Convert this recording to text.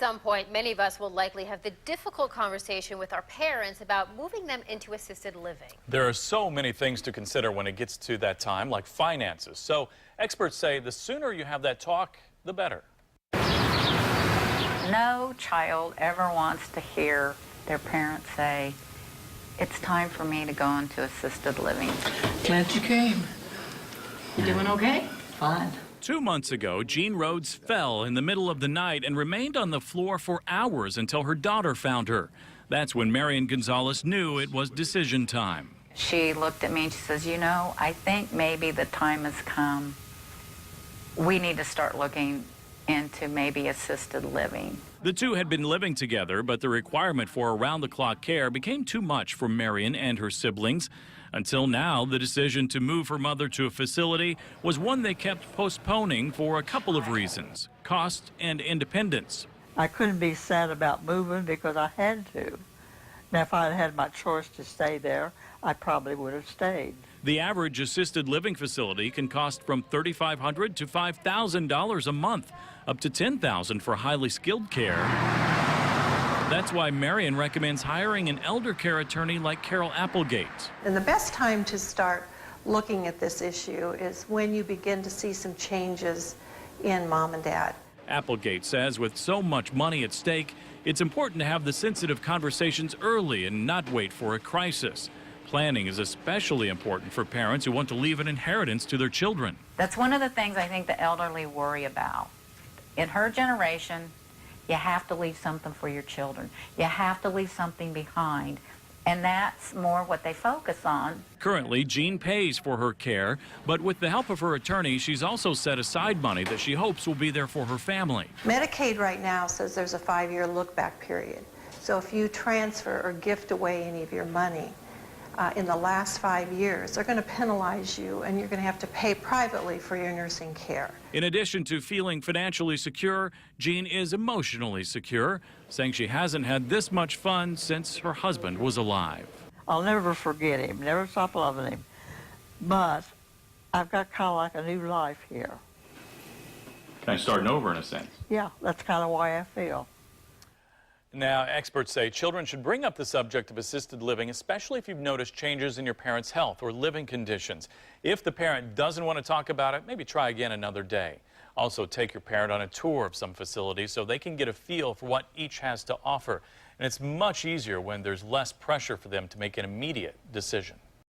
some point, many of us will likely have the difficult conversation with our parents about moving them into assisted living. There are so many things to consider when it gets to that time, like finances. So experts say the sooner you have that talk, the better. No child ever wants to hear their parents say, "It's time for me to go into assisted living." Glad you came. You doing okay? Fine. 2 months ago, Jean Rhodes fell in the middle of the night and remained on the floor for hours until her daughter found her. That's when Marian Gonzalez knew it was decision time. She looked at me and she says, "You know, I think maybe the time has come. We need to start looking into maybe assisted living." The two had been living together, but the requirement for around-the-clock care became too much for Marian and her siblings. Until now, the decision to move her mother to a facility was one they kept postponing for a couple of reasons: cost and independence. I couldn't be sad about moving because I had to. Now, if I had had my choice to stay there, I probably would have stayed. The average assisted living facility can cost from $3,500 to $5,000 a month, up to $10,000 for highly skilled care. That's why Marian recommends hiring an elder care attorney like Carol Applegate. And the best time to start looking at this issue is when you begin to see some changes in mom and dad. Applegate says with so much money at stake, it's important to have the sensitive conversations early and not wait for a crisis. Planning is especially important for parents who want to leave an inheritance to their children. That's one of the things I think the elderly worry about. In her generation, you have to leave something for your children. You have to leave something behind. And that's more what they focus on. Currently, Jean pays for her care, but with the help of her attorney, she's also set aside money that she hopes will be there for her family. Medicaid right now says there's a 5-year look-back period. So if you transfer or gift away any of your money in the last 5 years, they're going to penalize you and you're going to have to pay privately for your nursing care. In addition to feeling financially secure, Jean is emotionally secure, saying she hasn't had this much fun since her husband was alive. I'll never forget him, never stop loving him. But I've got kind of like a new life here. Kind of starting over in a sense. Yeah, that's kind of why I feel. Now, experts say children should bring up the subject of assisted living, especially if you've noticed changes in your parent's health or living conditions. If the parent doesn't want to talk about it, maybe try again another day. Also, take your parent on a tour of some facilities so they can get a feel for what each has to offer. And it's much easier when there's less pressure for them to make an immediate decision.